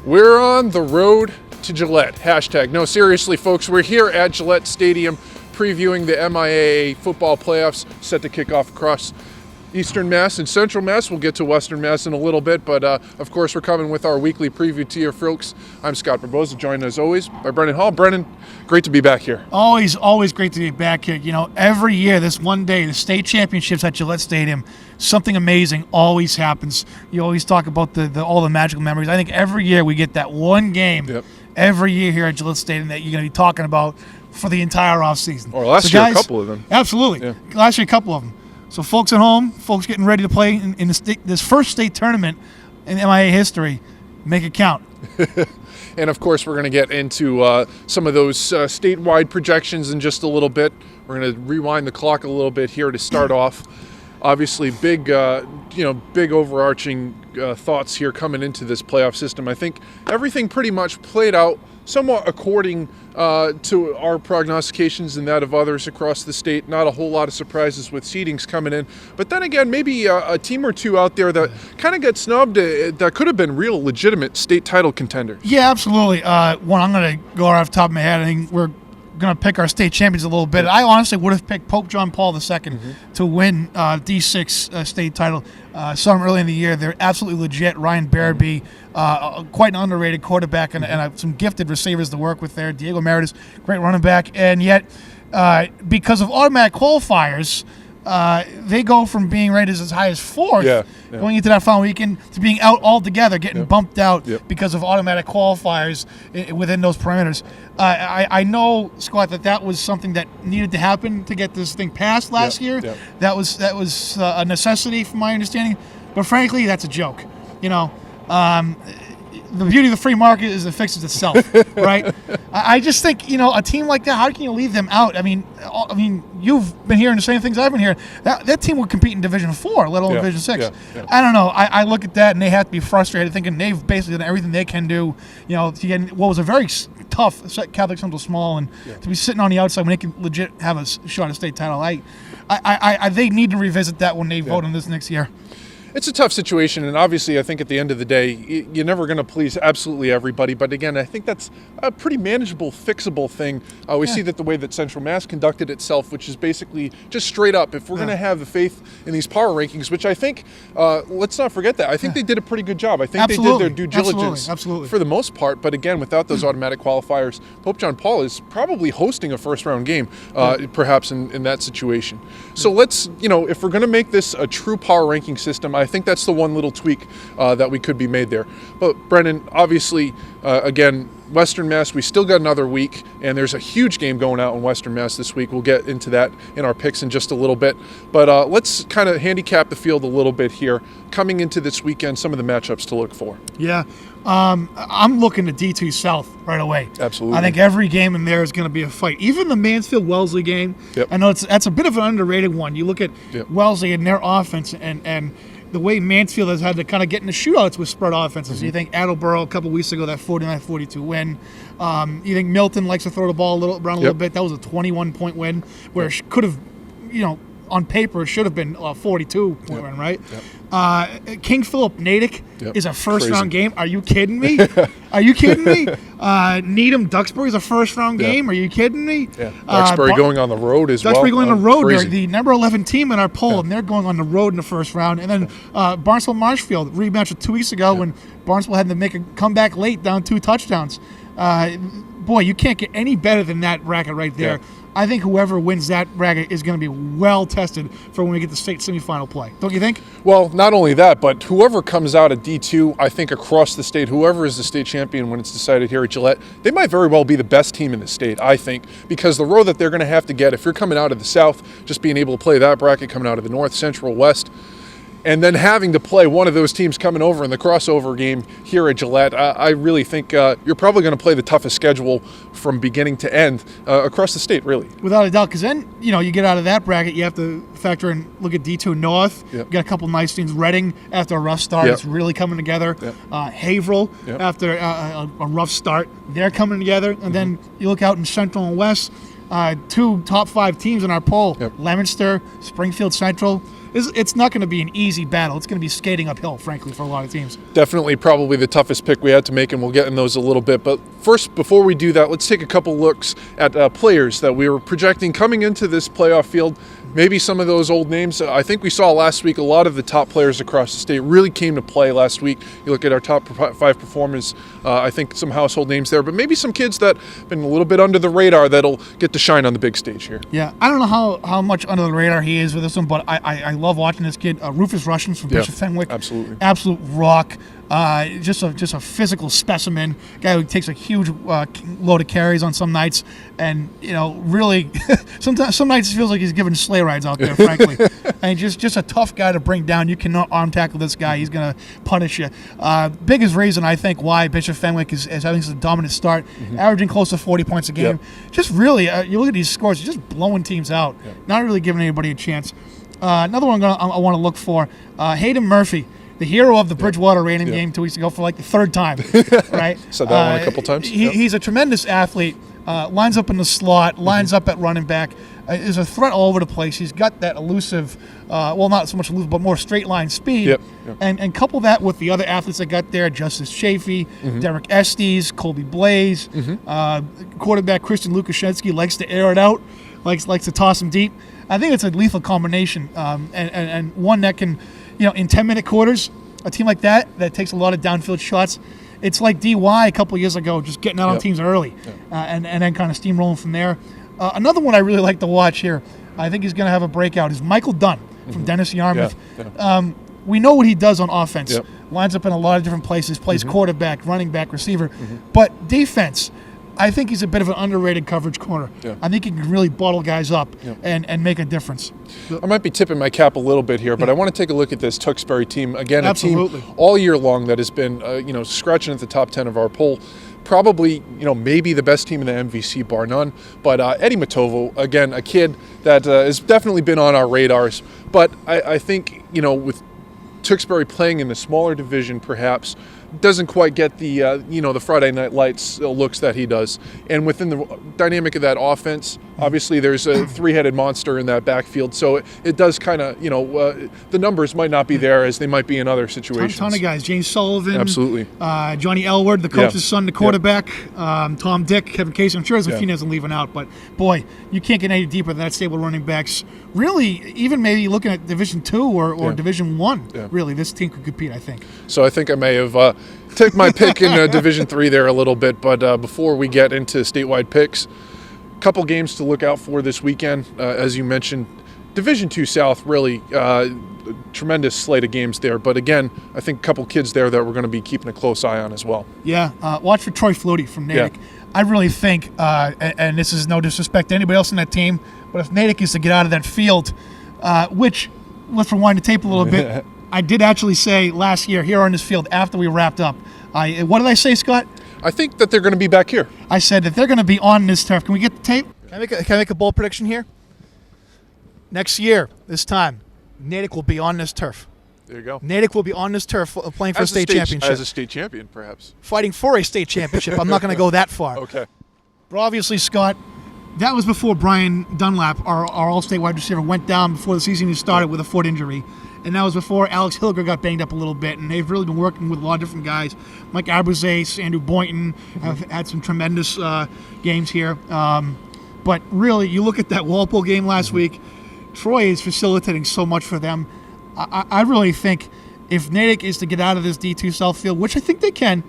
We're on the road to Gillette. Hashtag. No, seriously, folks, we're here at Gillette Stadium previewing the MIAA football playoffs set to kick off across Eastern Mass and Central Mass. We'll get to Western Mass in a little bit, but of course we're coming with our weekly preview to you folks. I'm Scott Barboza, joined as always by Brendan Hall. Brendan, great to be back here. Always great to be back here. You know, every year, this one day, the state championships at Gillette Stadium, something amazing always happens. You always talk about all the magical memories. I think every year we get that one game every year here at Gillette Stadium that you're going to be talking about for the entire offseason. Or last year, a couple of them. Absolutely. Yeah. Last year, a couple of them. So folks at home, folks getting ready to play in this first state tournament in MIAA history, make it count. And, of course, we're going to get into some of those statewide projections in just a little bit. We're going to rewind the clock a little bit here to start off. Obviously, big overarching thoughts here coming into this playoff system. I think everything pretty much played out somewhat according to our prognostications and that of others across the state. Not a whole lot of surprises with seedings coming in. But then again, maybe a team or two out there that kind of got snubbed that could have been real legitimate state title contenders. Yeah, absolutely. One, I'm going to go right off the top of my head. I think we're going to pick our state champions a little bit. I honestly would have picked Pope John Paul II to win D6 state title. Saw him early in the year. They're absolutely legit. Ryan Barabee, quite an underrated quarterback and some gifted receivers to work with there. Diego Meritus, great running back. And yet, because of automatic qualifiers, they go from being rated as high as fourth going into that final weekend to being out altogether, getting bumped out because of automatic qualifiers within those parameters. I know, Scott, that was something that needed to happen to get this thing passed last year. That was a necessity from my understanding. But frankly, that's a joke. You know, the beauty of the free market is it fixes itself, right? I just think, a team like that, how can you leave them out? I mean, you've been hearing the same things I've been hearing. That team would compete in Division 4, let alone Division 6. I don't know. I look at that and they have to be frustrated, thinking they've basically done everything they can do, to get what was a very tough Catholic Central Small, and to be sitting on the outside when they can legit have a shot at state title. They need to revisit that when they vote on this next year. It's a tough situation, and obviously I think at the end of the day, you're never going to please absolutely everybody. But again, I think that's a pretty manageable, fixable thing. We see that the way that Central Mass conducted itself, which is basically just straight up, if we're going to have the faith in these power rankings, which I think, let's not forget that. I think they did a pretty good job. I think they did their due diligence for the most part. But again, without those automatic qualifiers, Pope John Paul is probably hosting a first-round game, perhaps in that situation. So let's, if we're going to make this a true power ranking system, I think that's the one little tweak that we could be made there. But Brendan, obviously, again, Western Mass, we still got another week, and there's a huge game going out in Western Mass this week. We'll get into that in our picks in just a little bit. But let's kind of handicap the field a little bit here. Coming into this weekend, some of the matchups to look for. Yeah. I'm looking at D2 South right away. Absolutely. I think every game in there is going to be a fight. Even the Mansfield-Wellesley game, I know that's a bit of an underrated one. You look at Wellesley and their offense and the way Mansfield has had to kind of get in the shootouts with spread offenses. You think Attleboro a couple weeks ago, that 49-42 win. You think Milton likes to throw the ball around a little bit. That was a 21-point win where it could have, on paper, it should have been a 42-point win, right? King Philip Natick is a first-round game. Are you kidding me? Are you kidding me? Needham Duxbury is a first-round game. Are you kidding me? Duxbury going on the road as well. Duxbury going on the road. They're the number 11 team in our poll, and they're going on the road in the first round. And then Barnstable-Marshfield, rematch of 2 weeks ago when Barnstable had to make a comeback late, down 2 touchdowns. Boy, you can't get any better than that bracket right there. I think whoever wins that bracket is going to be well tested for when we get to state semifinal play. Don't you think? Well, not only that, but whoever comes out at D2, I think across the state, whoever is the state champion when it's decided here at Gillette, they might very well be the best team in the state, I think, because the road that they're going to have to get, if you're coming out of the South, just being able to play that bracket, coming out of the North, Central, West, and then having to play one of those teams coming over in the crossover game here at Gillette, I really think you're probably going to play the toughest schedule from beginning to end across the state, really. Without a doubt, because then, you get out of that bracket, you have to factor in, look at D2 North. You got a couple nice teams. Reading, after a rough start, it's really coming together. Haverhill, after a rough start, they're coming together. And then you look out in Central and West, 2 top 5 teams in our poll, Leominster, Springfield Central. it's not going to be an easy battle. It's going to be skating uphill, frankly, for a lot of teams. Definitely probably the toughest pick we had to make, and we'll get in those a little bit. But first, before we do that, let's take a couple looks at players that we were projecting coming into this playoff field. Maybe some of those old names. I think we saw last week a lot of the top players across the state really came to play last week. You look at our top 5 performers, I think some household names there, but maybe some kids that have been a little bit under the radar that'll get to shine on the big stage here. Yeah, I don't know how much under the radar he is with this one, but I love watching this kid. Rufus Rushins from Bishop Fenwick. Absolutely. Absolute rock. Just a physical specimen. Guy who takes a huge load of carries on some nights, and really, some nights it feels like he's giving sleigh rides out there, frankly. And just a tough guy to bring down. You cannot arm tackle this guy. He's gonna punish you. Biggest reason I think why Bishop Fenwick is having such a dominant start, averaging close to 40 points a game. Just really, you look at these scores, he's just blowing teams out. Not really giving anybody a chance. Another one I want to look for, Hayden Murphy. The hero of the Bridgewater Rainium game 2 weeks ago for like the third time, right? Said that one a couple times. He's a tremendous athlete, lines up in the slot, lines up at running back, is a threat all over the place. He's got that elusive, not so much elusive, but more straight line speed. And couple that with the other athletes that got there, Justice Chafee, Derek Estes, Colby Blaze, quarterback Christian Lukashensky likes to air it out, likes to toss him deep. I think it's a lethal combination, and one that can, in 10-minute quarters, a team like that takes a lot of downfield shots. It's like DY a couple years ago, just getting out on teams early, and then kind of steamrolling from there. Another one I really like to watch here, I think he's going to have a breakout, is Michael Dunn from Dennis Yarmouth. We know what he does on offense. Lines up in a lot of different places, plays quarterback, running back, receiver. But defense, I think he's a bit of an underrated coverage corner. I think he can really bottle guys up and make a difference. I might be tipping my cap a little bit here, but I want to take a look at this Tewksbury team. Again, Absolutely. A team all year long that has been scratching at the top 10 of our poll. Probably, maybe the best team in the MVC, bar none. But Eddie Matovo, again, a kid that has definitely been on our radars. But I think, with Tewksbury playing in the smaller division, perhaps, doesn't quite get the the Friday Night Lights looks that he does. And within the dynamic of that offense, obviously there's a three-headed monster in that backfield, so it does kind of the numbers might not be there as they might be in other situations. Ton of guys: James Sullivan, absolutely, Johnny Elward, the coach's son, the quarterback, Tom Dick, Kevin Casey. I'm sure there's a few names I'm leaving out, but boy, you can't get any deeper than that stable running backs. Really, even maybe looking at Division 2 or Division 1, really, this team could compete, I think. So I think I may have take my pick in Division 3 there a little bit, but before we get into statewide picks, a couple games to look out for this weekend. As you mentioned, Division 2 South, really tremendous slate of games there, but again, I think a couple kids there that we're going to be keeping a close eye on as well. Watch for Troy Flutie from Natick. I really think, and this is no disrespect to anybody else in that team, but if Natick is to get out of that field, which, let's rewind the tape a little bit, I did actually say last year here on this field after we wrapped up. What did I say, Scott? I think that they're going to be back here. I said that they're going to be on this turf. Can we get the tape? Can I make a bold prediction here? Next year, this time, Natick will be on this turf. There you go. Natick will be on this turf playing for a state championship. As a state champion, perhaps. Fighting for a state championship. I'm not going to go that far. Okay. But obviously, Scott, that was before Brian Dunlap, our all-state wide receiver, went down before the season even started with a foot injury. And that was before Alex Hilger got banged up a little bit. And they've really been working with a lot of different guys. Mike Abruzes, Andrew Boynton have had some tremendous games here. But really, you look at that Walpole game last week, Troy is facilitating so much for them. I really think if Natick is to get out of this D2 South field, which I think they can,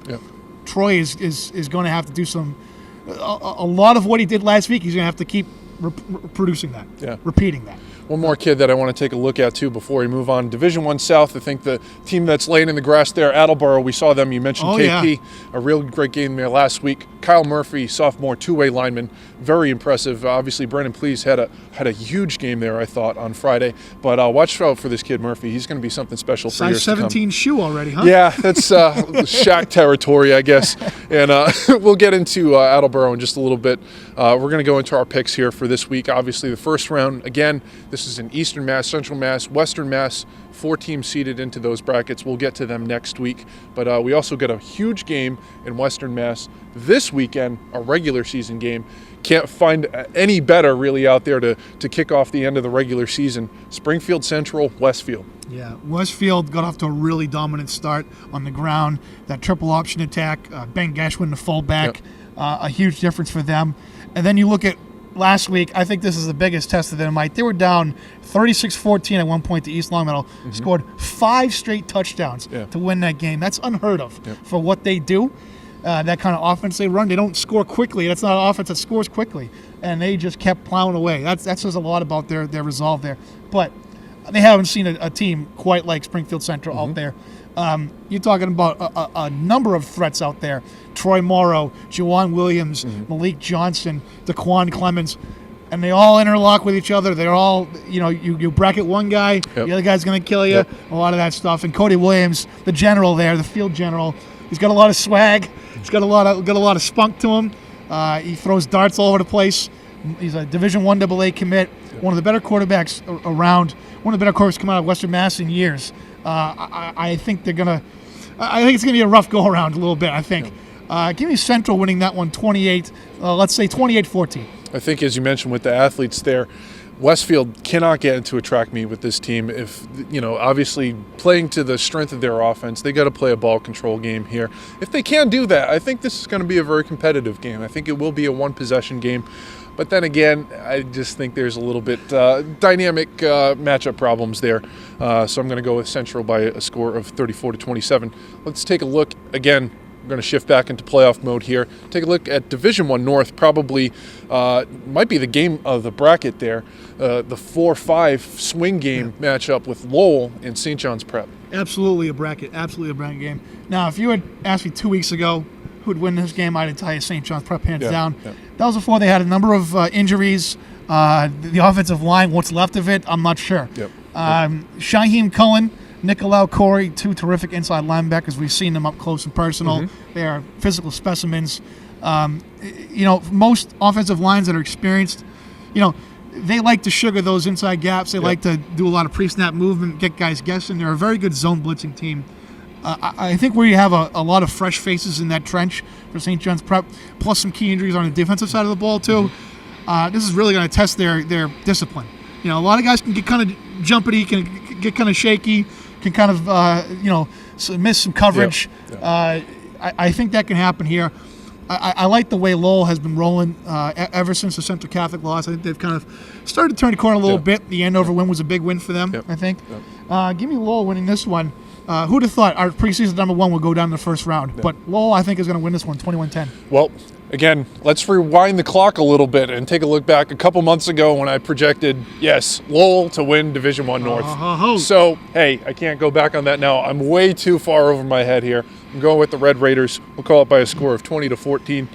Troy is going to have to do a lot of what he did last week. He's going to have to keep producing that, repeating that. One more kid that I want to take a look at, too, before we move on. Division 1 South, I think the team that's laying in the grass there, Attleboro, we saw them. You mentioned KP, a real great game there last week. Kyle Murphy, sophomore, two-way lineman, very impressive. Obviously, Brendan Please had a huge game there, I thought, on Friday. But watch out for this kid, Murphy. He's going to be something special for years to come. Size 17 shoe already, huh? Yeah, that's Shaq territory, I guess. And we'll get into Attleboro in just a little bit. We're going to go into our picks here for this week. Obviously, the first round, again, this is in Eastern Mass, Central Mass, Western Mass, 4 teams seeded into those brackets. We'll get to them next week. But we also got a huge game in Western Mass this weekend, a regular season game. can't find any better really out there to kick off the end of the regular season. Springfield Central, Westfield. Yeah, Westfield got off to a really dominant start on the ground. That triple option attack, Ben Gashwin, the fullback, a huge difference for them. And then you look at last week, I think this is the biggest test of them, Mike. They were down 36-14 at one point to East Longmeadow, scored 5 straight touchdowns to win that game. That's unheard of for what they do. That kind of offense they run, they don't score quickly. That's not an offense that scores quickly. And they just kept plowing away. That says a lot about their resolve there. But they haven't seen a team quite like Springfield Central out there. You're talking about a number of threats out there. Troy Morrow, Juwan Williams, Malik Johnson, Daquan Clemens, and they all interlock with each other. They're all, you bracket one guy, the other guy's going to kill you, a lot of that stuff. And Cody Williams, the general there, the field general, he's got a lot of swag. He's got a lot of spunk to him. He throws darts all over the place. He's a Division I AA commit, one of the better quarterbacks around, one of the better quarterbacks come out of Western Mass in years. I think it's going to be a rough go-around a little bit, I think. Give me Central winning that one 28-14. I think, as you mentioned with the athletes there, Westfield cannot get into a track meet with this team. If, obviously playing to the strength of their offense, they got to play a ball control game here. If they can do that, I think this is going to be a very competitive game. I think it will be a one-possession game. But then again, I just think there's a little bit dynamic matchup problems there. So I'm going to go with Central by a score of 34-27. Let's take a look again. We're going to shift back into playoff mode here. Take a look at Division I North. Probably might be the game of the bracket there. The 4-5 swing game matchup with Lowell and St. John's Prep. Absolutely a bracket game. Now, if you had asked me 2 weeks ago who'd win this game, I'd tell you St. John's Prep hands down. Yeah. That was before they had a number of injuries. The offensive line, what's left of it, I'm not sure. Shaheem Cullen, Nicolau Corey, 2 terrific inside linebackers. We've seen them up close and personal. They are physical specimens. Most offensive lines that are experienced, they like to sugar those inside gaps. They like to do a lot of pre-snap movement, get guys guessing. They're a very good zone blitzing team. I think where you have a lot of fresh faces in that trench for St. John's Prep, plus some key injuries on the defensive side of the ball too, this is really going to test their discipline. A lot of guys can get kind of jumpity, can get kind of shaky, can kind of miss some coverage. I think that can happen here. I like the way Lowell has been rolling ever since the Central Catholic loss. I think they've kind of started to turn the corner a little bit. The Andover win was a big win for them, I think. Give me Lowell winning this one. Who'd have thought our preseason number 1 would go down in the first round? But Lowell, I think, is going to win this one, 21-10. Well, again, let's rewind the clock a little bit and take a look back a couple months ago when I projected, Lowell to win Division I North. So, hey, I can't go back on that now. I'm way too far over my head here. I'm going with the Red Raiders. We'll call it by a score of 20-14.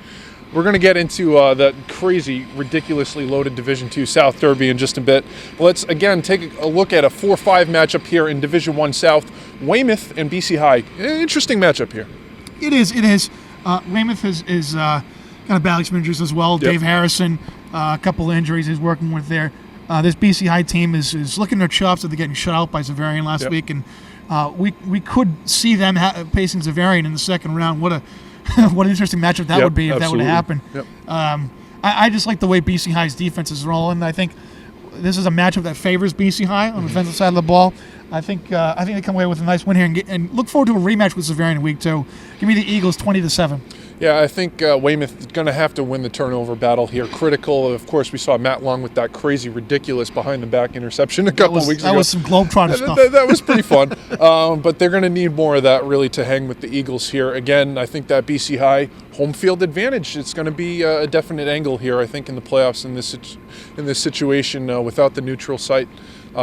We're going to get into that crazy, ridiculously loaded Division II South Derby in just a bit. But let's, again, take a look at a 4-5 matchup here in Division I South. Weymouth and BC High. Interesting matchup here. It is. Weymouth is kind of battling some injuries as well. Dave Harrison, a couple of injuries he's working with there. This BC High team is looking their chops after getting shut out by Zavarian last week. And we could see them facing Zavarian in the second round. What an interesting matchup that would be if that would happen. I just like the way BC High's defense is rolling. I think this is a matchup that favors BC High on the defensive side of the ball. I think they come away with a nice win here and look forward to a rematch with Zavarian in week 2. Give me the Eagles 20-7. Yeah, I think Weymouth is going to have to win the turnover battle here. Critical. Of course, we saw Matt Long with that crazy, ridiculous behind-the-back interception a couple weeks ago. That was some Globetrotter stuff. That was pretty fun. But they're going to need more of that, really, to hang with the Eagles here. Again, I think that BC High home field advantage, it's going to be a definite angle here, I think, in the playoffs in this situation without the neutral site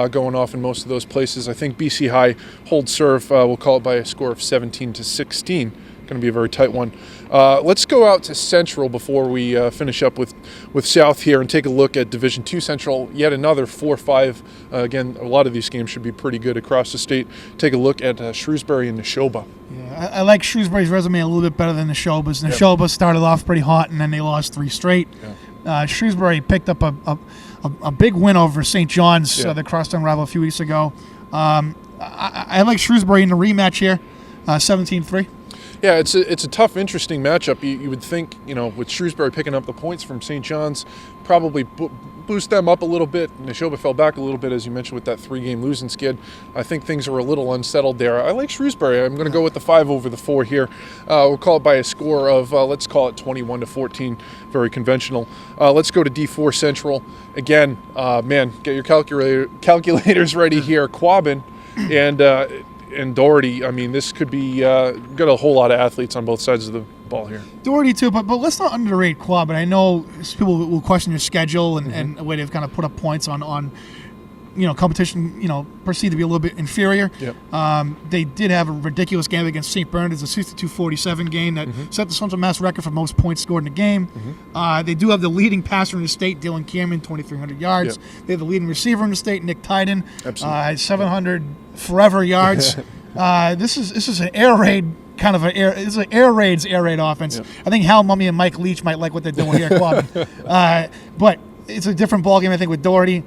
going off in most of those places. I think BC High holds serve. We'll call it by a score of 17-16. Going to be a very tight one. Let's go out to Central before we finish up with South here and take a look at Division II Central. Yet another 4-5. Again, a lot of these games should be pretty good across the state. Take a look at Shrewsbury and Neshoba. Yeah, I like Shrewsbury's resume a little bit better than Neshoba's. Neshoba started off pretty hot and then they lost 3 straight. Shrewsbury picked up a big win over St. John's, the crosstown rival, a few weeks ago. I like Shrewsbury in the rematch here, 17-3. Yeah, it's a tough, interesting matchup. You would think, with Shrewsbury picking up the points from St. John's, probably boost them up a little bit. Neshoba fell back a little bit, as you mentioned, with that 3-game losing skid. I think things are a little unsettled there. I like Shrewsbury. I'm going to go with the 5 over the 4 here. We'll call it by a score of, let's call it 21-14. Very conventional. Let's go to D4 Central. Again, get your calculators ready here. Quabbin and Doherty. I mean, this could be got a whole lot of athletes on both sides of the ball here. Doherty too, but let's not underrate Quabbin. I know people will question your schedule and the way they've kind of put up points on competition, perceived to be a little bit inferior. Yep. They did have a ridiculous game against St. Bernard's, a 62-47 game that set the Central Mass record for most points scored in the game. They do have the leading passer in the state, Dylan Cameron, 2,300 yards. Yep. They have the leading receiver in the state, Nick Tyden, Absolutely. 700 forever yards. This is an air raid kind of it's an air raid offense. Yep. I think Hal Mummy and Mike Leach might like what they're doing here at Quabbin. But it's a different ballgame, I think, with Doherty.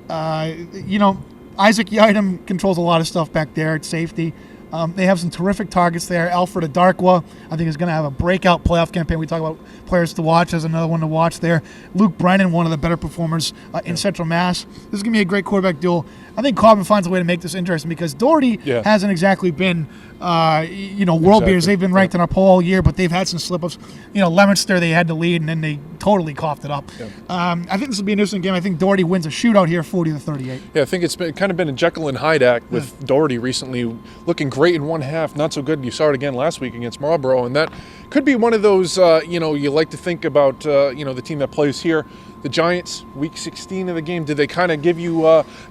Isaac Yidam controls a lot of stuff back there at safety. They have some terrific targets there. Alfred Adarkwa, I think, is going to have a breakout playoff campaign. We talk about players to watch. There's another one to watch there. Luke Brennan, one of the better performers in Central Mass. This is going to be a great quarterback duel. I think Quabbin finds a way to make this interesting because Doherty hasn't exactly been, world beaters. They've been ranked in our poll all year, but they've had some slip-ups. Leominster, they had to lead, and then they totally coughed it up. I think this will be an interesting game. I think Doherty wins a shootout here, 40-38. Yeah, I think it's kind of been a Jekyll and Hyde act with Doherty recently, looking great in one half, not so good. You saw it again last week against Marlborough, and that could be one of those, you like to think about, the team that plays here. The Giants, week 16 of the game, did they kind of give you,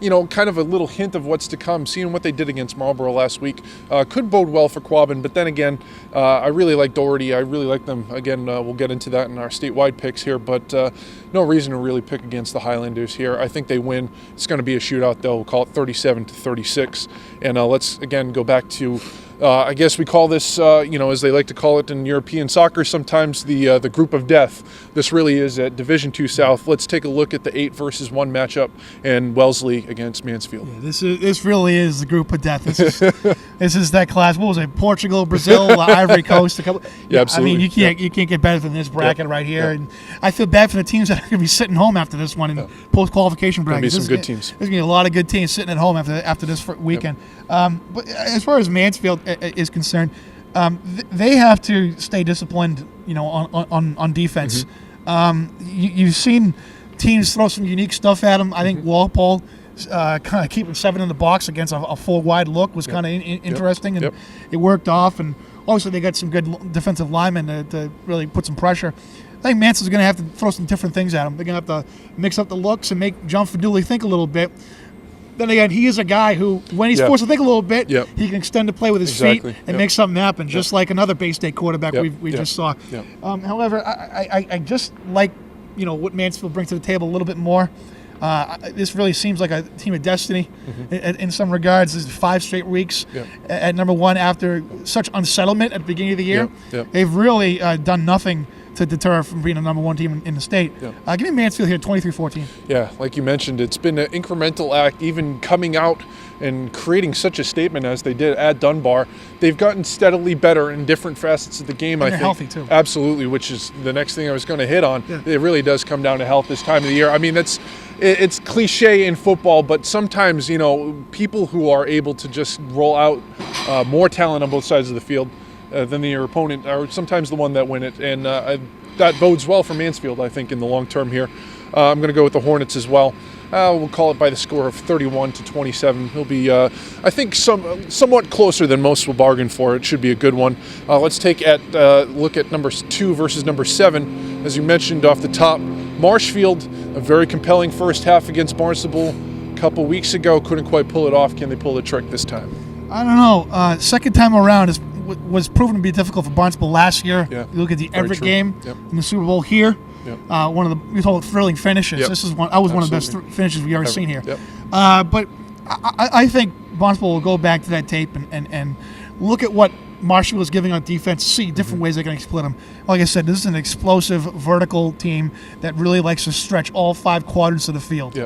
kind of a little hint of what's to come? Seeing what they did against Marlborough last week could bode well for Quabbin. But then again, I really like Doherty. I really like them. Again, we'll get into that in our statewide picks here. But no reason to really pick against the Highlanders here. I think they win. It's going to be a shootout, though. We'll call it 37-36. And let's, again, go back to I guess we call this, as they like to call it in European soccer, sometimes the group of death. This really is at Division II South. Let's take a look at the 8 versus 1 matchup and Wellesley against Mansfield. Yeah, this really is the group of death. This is that class. What was it? Portugal, Brazil, Ivory Coast. Absolutely. I mean, you can't get better than this bracket right here. And I feel bad for the teams that are going to be sitting home after this one in post-qualification bracket. There's going to be some good teams. There's going to be a lot of good teams sitting at home after this weekend. But as far as Mansfield is concerned, they have to stay disciplined, on defense. You've seen teams throw some unique stuff at them. I think Walpole kind of keeping 7 in the box against a full wide look was kind of interesting, and it worked off. And obviously they got some good defensive linemen to really put some pressure. I think Mansfield's going to have to throw some different things at them. They're going to have to mix up the looks and make John Faduli think a little bit. Then again, he is a guy who, when he's forced to think a little bit, he can extend the play with his feet and make something happen, just like another Bay State quarterback we just saw. However, I just like what Mansfield brings to the table a little bit more. This really seems like a team of destiny in some regards. This is 5 straight weeks at number 1 after such unsettlement at the beginning of the year. They've really done nothing to deter from being a number 1 team in the state. Give me Mansfield here, 23-14. Yeah, like you mentioned, it's been an incremental act, even coming out and creating such a statement as they did at Dunbar. They've gotten steadily better in different facets of the game, and I they're think. Healthy, too. Absolutely, which is the next thing I was going to hit on. It really does come down to health this time of the year. I mean, it's cliche in football, but sometimes, people who are able to just roll out more talent on both sides of the field than your opponent are sometimes the one that win it. And that bodes well for Mansfield, I think, in the long term here. I'm going to go with the Hornets as well. We'll call it by the score of 31-27. He'll be, I think, somewhat closer than most will bargain for. It should be a good one. Let's take look at number 2 versus number 7. As you mentioned off the top, Marshfield, a very compelling first half against Barnstable a couple weeks ago. Couldn't quite pull it off. Can they pull the trick this time? I don't know. Second time around was proven to be difficult for Barnstable last year. You look at the Everett game in the Super Bowl here. One of the we call it thrilling finishes. This is one of the best finishes we've ever seen here. But I think Barnstable will go back to that tape and look at what Marshall was giving on defense, see different ways they can split them. Like I said, this is an explosive vertical team that really likes to stretch all 5 quadrants of the field.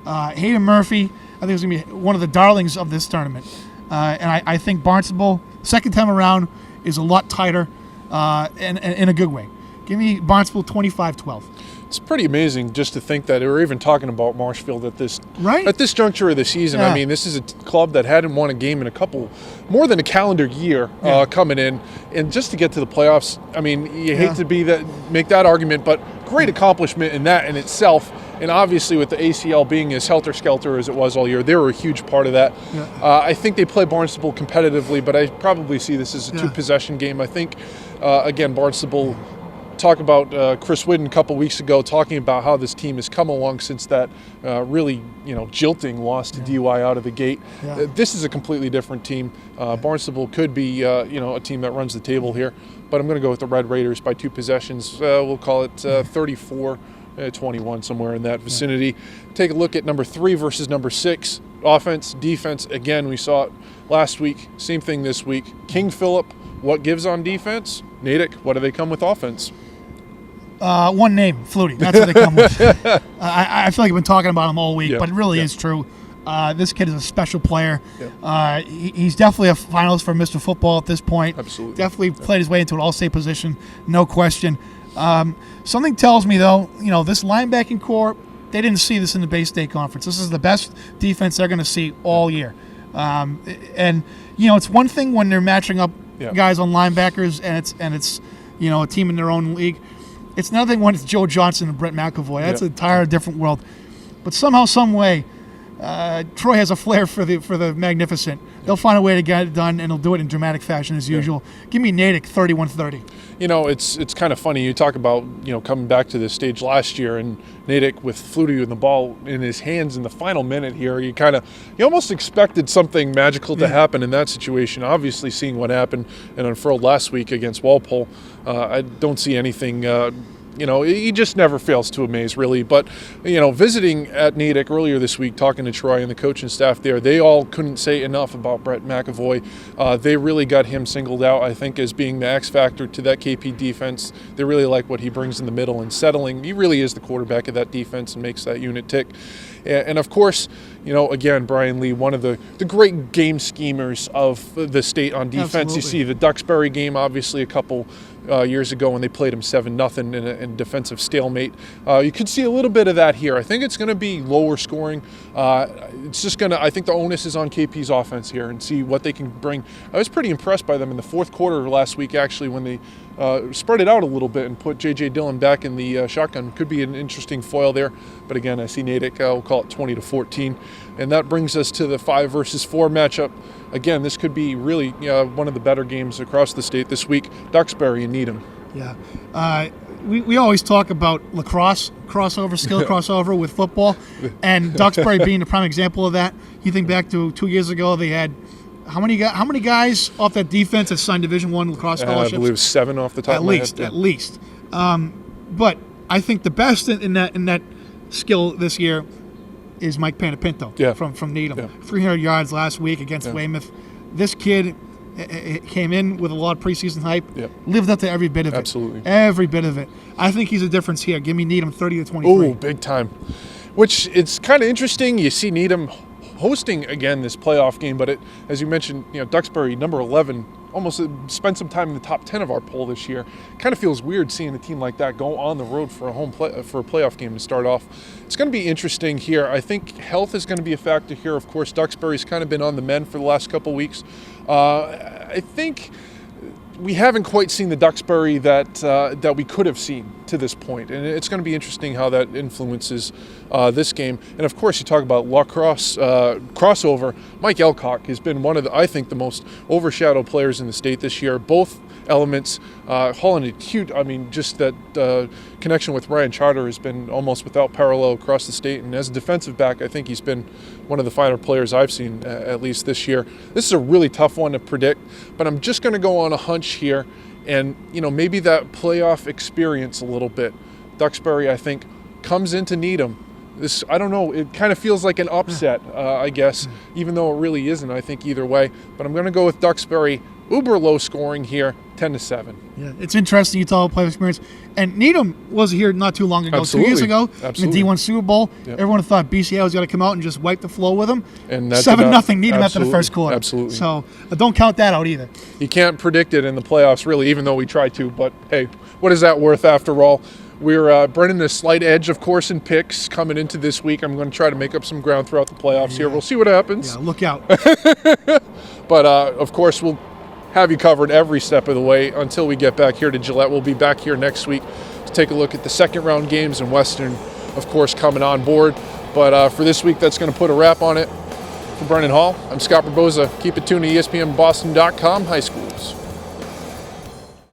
Hayden Murphy, I think, is going to be one of the darlings of this tournament. And I think Barnstable, second time around, is a lot tighter, and in a good way. Give me Barnstable 25-12. It's pretty amazing just to think that we're even talking about Marshfield at this juncture of the season. Yeah. I mean, this is a club that hadn't won a game in more than a calendar year coming in, and just to get to the playoffs. I mean, you hate to make that argument, but great accomplishment in that in itself. And obviously, with the ACL being as helter-skelter as it was all year, they were a huge part of that. Yeah. I think they play Barnstable competitively, but I probably see this as a two-possession game. I think, again, Barnstable. Talk about Chris Whidden a couple weeks ago, talking about how this team has come along since that really jilting loss to DY out of the gate. Yeah. This is a completely different team. Barnstable could be a team that runs the table here, but I'm going to go with the Red Raiders by 2 possessions. We'll call it 34-21, somewhere in that vicinity. Yeah. Take a look at number 3 versus number 6. Offense, defense. Again, we saw it last week. Same thing this week. King Philip, what gives on defense? Natick, what do they come with offense? One name, Flutie. That's what they come with. I feel like I've been talking about him all week, but it really is true. This kid is a special player. Yeah. He's definitely a finalist for Mr. Football at this point. Absolutely. Definitely played his way into an all-state position, no question. Something tells me, though, this linebacking core, they didn't see this in the Bay State Conference. This is the best defense they're going to see all year. And it's one thing when they're matching up guys on linebackers, and it's a team in their own league. It's another thing when it's Joe Johnson and Brett McAvoy. That's an entire different world. But somehow, some way, Troy has a flair for the magnificent. They'll find a way to get it done, and they'll do it in dramatic fashion as usual. Give me Natick 31-30. It's kind of funny. You talk about coming back to this stage last year, and Natick with Flutie and the ball in his hands in the final minute here. You almost expected something magical to happen in that situation. Obviously, seeing what happened and unfurled last week against Walpole, I don't see anything. He just never fails to amaze, really. But, visiting at Natick earlier this week, talking to Troy and the coaching staff there, they all couldn't say enough about Brett McAvoy. They really got him singled out, I think, as being the X factor to that KP defense. They really like what he brings in the middle and settling. He really is the quarterback of that defense and makes that unit tick. And of course, again, Brian Lee, one of the great game schemers of the state on defense. Absolutely. You see the Duxbury game, obviously, a couple years ago when they played him 7-0 in a defensive stalemate. You could see a little bit of that here. I think it's going to be lower scoring. It's just going to, I think the onus is on KP's offense here and see what they can bring. I was pretty impressed by them in the fourth quarter last week, actually, when they spread it out a little bit and put J.J. Dillon back in the shotgun. Could be an interesting foil there. But again, I see Natick, we'll call it 20-14. And that brings us to the 5 versus 4 matchup. Again, this could be really one of the better games across the state this week. Duxbury and Needham. Yeah. We always talk about lacrosse crossover with football, and Duxbury being the prime example of that. You think back to 2 years ago, they had how many guys off that defense that signed Division I lacrosse scholarships? I believe 7 off the top of my head. At least. But I think the best in that skill this year is Mike Panapinto from Needham. Yeah. 300 yards last week against Weymouth. This kid came in with a lot of preseason hype, lived up to every bit of it. Absolutely. Every bit of it. I think he's a difference here. Give me Needham 30-23. Oh, big time. Which it's kind of interesting. You see Needham hosting again this playoff game, but as you mentioned, Duxbury, number 11, almost spent some time in the top 10 of our poll this year. Kind of feels weird seeing a team like that go on the road for a playoff game to start off. It's going to be interesting here. I think health is going to be a factor here. Of course, Duxbury's kind of been on the mend for the last couple weeks. I think we haven't quite seen the Duxbury that we could have seen to this point, and it's going to be interesting how that influences this game. And of course, you talk about lacrosse crossover. Mike Elcock has been one of I think the most overshadowed players in the state this year. Both elements, Holland acute. I mean, just that connection with Ryan Charter has been almost without parallel across the state. And as a defensive back, I think he's been one of the finer players I've seen at least this year. This is a really tough one to predict, but I'm just going to go on a hunch here, and maybe that playoff experience a little bit. Duxbury, I think, comes into Needham. I don't know, it kind of feels like an upset, I guess, even though it really isn't, I think, either way. But I'm going to go with Duxbury. Uber low scoring here, 10-7. Yeah, it's interesting. You talk about playoff experience. And Needham was here not too long ago, Absolutely. 2 years ago, Absolutely. in the D1 Super Bowl. Yep. Everyone thought BCA was going to come out and just wipe the floor with them. And that 7-0 Needham after the absolutely, first quarter. absolutely. So don't count that out either. You can't predict it in the playoffs, really, even though we try to. But, hey, what is that worth after all? We're Brennan a slight edge, of course, in picks coming into this week. I'm going to try to make up some ground throughout the playoffs here. We'll see what happens. Yeah, look out. But, of course, we'll have you covered every step of the way until we get back here to Gillette. We'll be back here next week to take a look at the second round games and Western, of course, coming on board. But for this week, that's going to put a wrap on it. For Brennan Hall, I'm Scott Barboza. Keep it tuned to ESPNBoston.com High Schools.